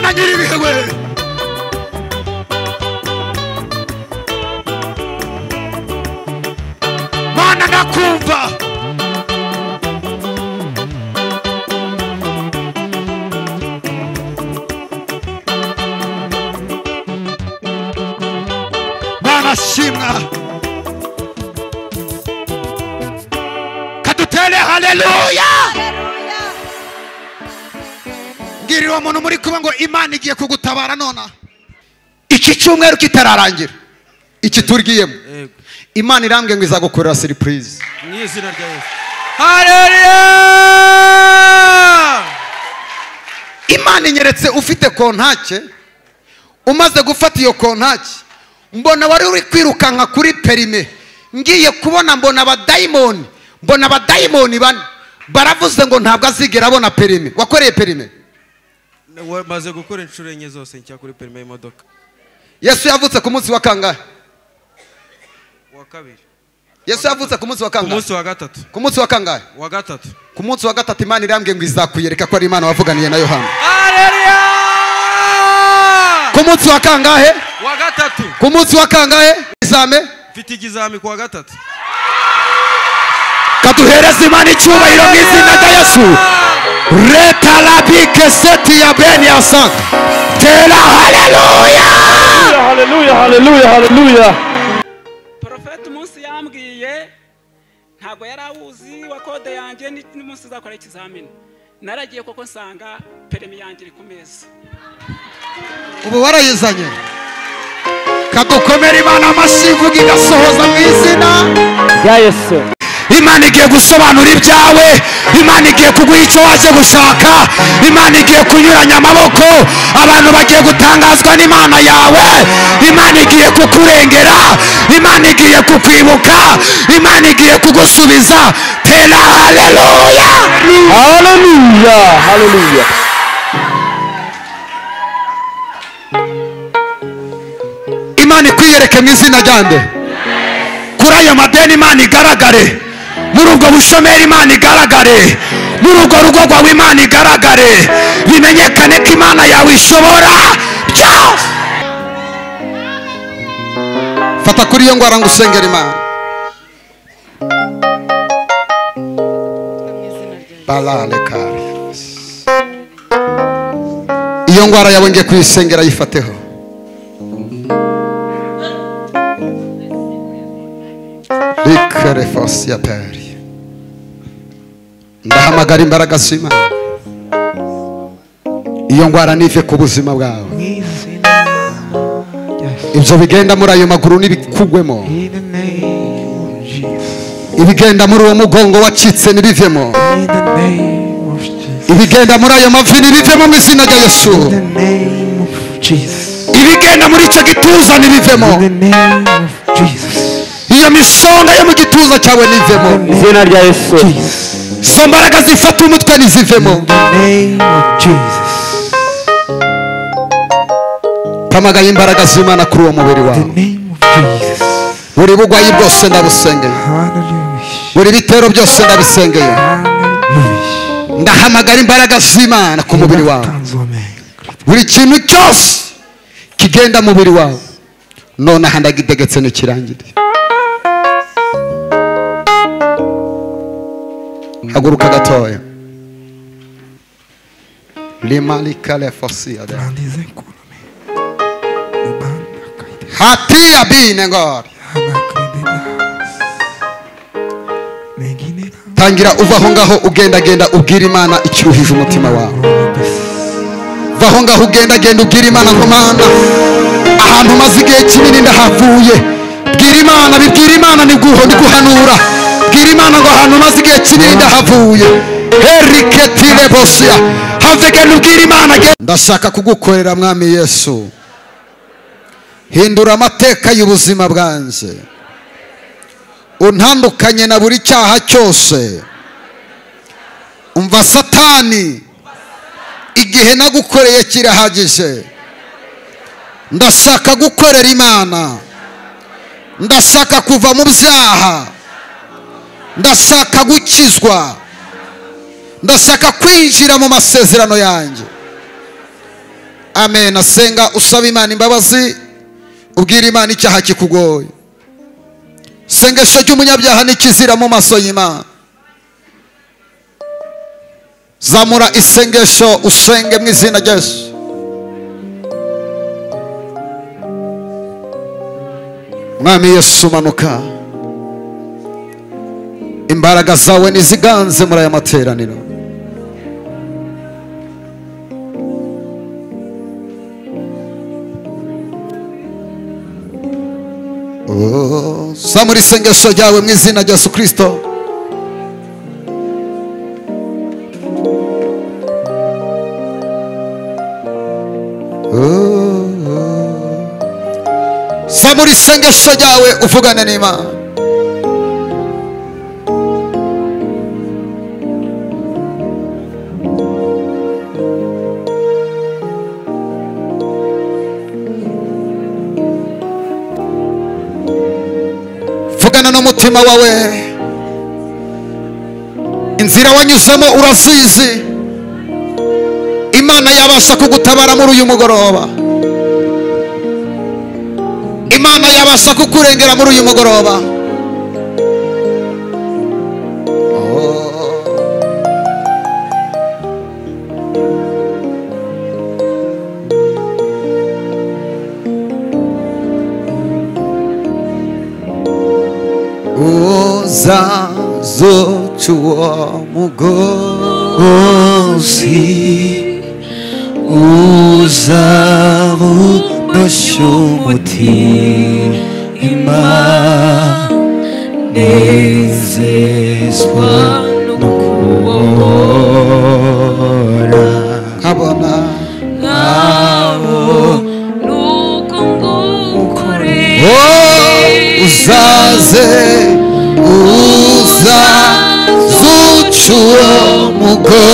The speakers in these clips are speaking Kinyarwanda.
Mana nyiribihe we. Mana nakumva. Mana shimwa. Kadutele haleluya. Ngirira umuntu muri kuba ngo Imana igiye kugutabara nona. Iki cyumweru kitararangira. Iki turgiyemo. Imana irambwe ngo izagukorera surprise. Ni izina rya Yesu. Haleluya! Imana inyeretse ufite kontake. Umaze gufata iyo kontake. Mbona wari uri kwirukanka kuri perime. Ngiye kubona mbona abadayimoni. Mbona abadayimoni bane. Baravuze ngo ntabwo azigera abona perime. Wakoreye perime? Maze gukora inshuro enye zose nshya kuri perime y'imodoka. Yesu yavutse ku munsi wa kangahe? Wa kabiri. Yesu yavutse ku munsi wa kangahe? Ku munsi wa gatatu. Ku munsi wa kangahe? Wa gatatu. Ku munsi wa gatatu Imana irambwe ngo izakuyereka ko ari Imana wavuganiye na Yohana. Haleluya! Ku munsi wa kangahe? Wa gatatu. Ku munsi wa kangahe? Izame? Mfite igizami ku wa gatatu. Kaduhereza Imana icyubahiro mu izina rya Yesu. Reta la bike seti ya beni ya sank. Tera haleluya. Haleluya, haleluya, haleluya. Profeta umunsi yambwiye ntabwo yari awuzi wa kode yanjye n'umunsi uzakora ikizamini. Naragiye koko nsanga perimi yanjye iri ku meza. Ubu warayizanye. Kadukomera Imana amasivuga igasohoza mu izina Ya Yesu. Imana igiye gusobanura ibyawe. Imana igiye kuguha icyo waje gushaka. Imana igiye kunyuranya amaboko. Abantu bagiye gutangazwa n'Imana yawe. Imana igiye kukurengera. Imana igiye kukwibuka. Imana igiye kugusubiza. Tera haleluya. Haleluya, haleluya. Imana ikwiyereke mu izina ryande. Kuri ayo madeni Imana igaragare. Muri ubwo bushomeri Imana igaragare. Muri ubwo rugo rwawe Imana igaragare. Bimenyekane ko Imana yawe ishobora byose. Fata kuri iyo ngwara ngo usengere Imana. Balale kare. Iyo ngwara yawe ngiye kuyisengera yifateho. Bikere fosi ya peri. Ndahamagara imbaraga z'Imana. Iyo ngwara nive ku buzima bwawe. Ibyo bigenda muri ayo maguru nibikugwemo. Ibigenda muri uwo mugongo wacitse nibivemo. Ibigenda muri ayo mavi nibivemo mu izina rya Yesu. Ibigenda muri icyo gituza nibivemo. Iyo misonga yo mu gituza cyawe nivemo. Izina rya Yesu. Zo mbaraga zifata umutwe nizivemo. Tamagaye imbaraga z'Imana kuri uwo mubiri wawe. Buri bugwayi bwose ndabusengeye. Buri bitero byose ndabisengeye. Ndahamagara imbaraga z'Imana ku mubiri wawe. Buri kintu cyose kigenda mu mubiri wawe none handagidegetse n'ikirangire. Haguruka gatoya. Limalika le fosia de. Hati abine ngor. Tangira uvaho ngaho ugenda genda ubwira Imana ikiruhije umutima wawe. Vaho ngaho ugenda genda ubwira Imana ngo Mana ahantu maze igihe kinini ndahavuye. Bwira Imana, bibwira Imana ni guhanura. Bwira Imana ngo ahantu maze igihe kinini ndahavuye. Heriketile bosia. Have genda ubwira Imana. Ndashaka kugukorera Mwami Yesu. Hindura amateka y'ubuzima bwanjye. Untandukanye na buri cyaha cyose. Umva Satani, igihe nagukoreye kirahagije. Ndashaka gukorera Imana. Ndashaka kuva mu byaha. Ndashaka gukizwa. Ndashaka kwinjira mu masezerano yanjye. amen. Asenga usaba Imana imbabazi, ubwira Imana icyaha kikugoye. Sengesho ry'umunyabyaha nikizira mu maso y'Imana. Zamura isengesho usenge mu izina rya Yesu. Mwami Yesu manuka, imbaraga zawe niziganze muri aya materaniro. Zamura isengesho ryawe mu izina rya Yesu Kristo. Zamura isengesho ryawe uvugane n'Imana. Vugana n'umutima wawe. Inzira wanyuzemo urazizi. Imana yabasha kugutabara muri uyu mugoroba. Imana yabasha kukurengera muri uyu mugoroba. Uzazochua mugozi, uzabudashumutima, nezezwa nukubohora. Kabona uzaze uzazochua mugozi,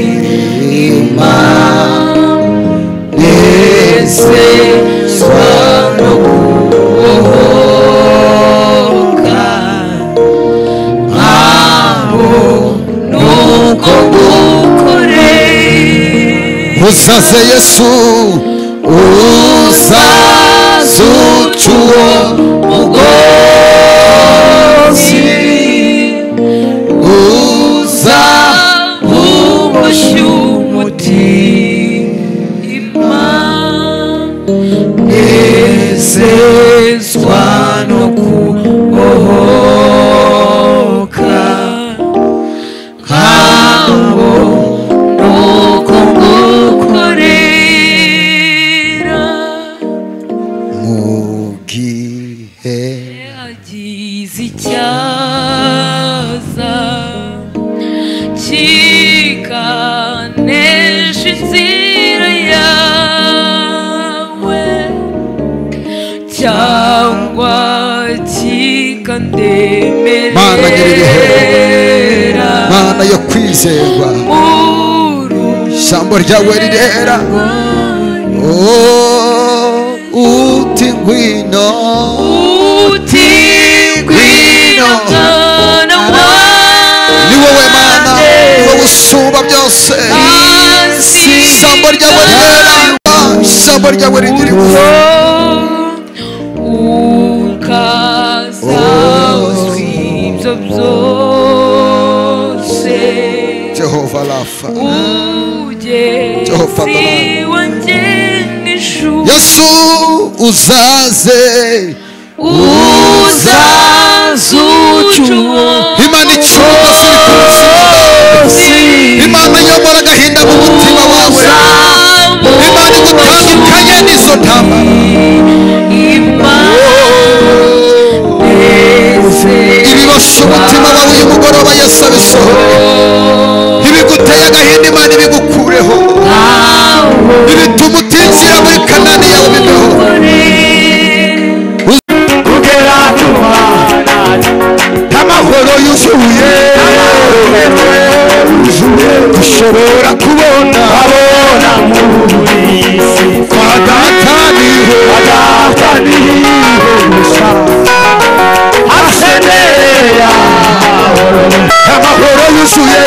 uzabumbashumutima, nezezwa nukubohoka. Uzaze Yesu, uzazochua mugozi, uzabumbashumutima, nezezwa nukubohoka. Mana nyir'ibihera, Mana yo kwizerwa, ijambo ryawe rirera. Uti ngwino, uti ngwino, ni wowe Mana, ni wowe usumba byose. Ijambo ryawe rirera, ijambo ryawe rigira ingufu. Jehova Rafa, Jehova Yesu, uzaze uzazochua. Imana icyumba Imana yomora agahinda mu mutima wawe. Imana igutandukanye n'izo ntambara. Ibibasha umutima wawe uyu mugoroba Yesu abisohore. Ibiguteye agahinda Imana ibigukureho. Ibituma utinjira muri Kanani yawe bibeho. Kugera amahoro yuzuye, dushobora kubona muri isi kwa data niho gusa. Asenera yuzuye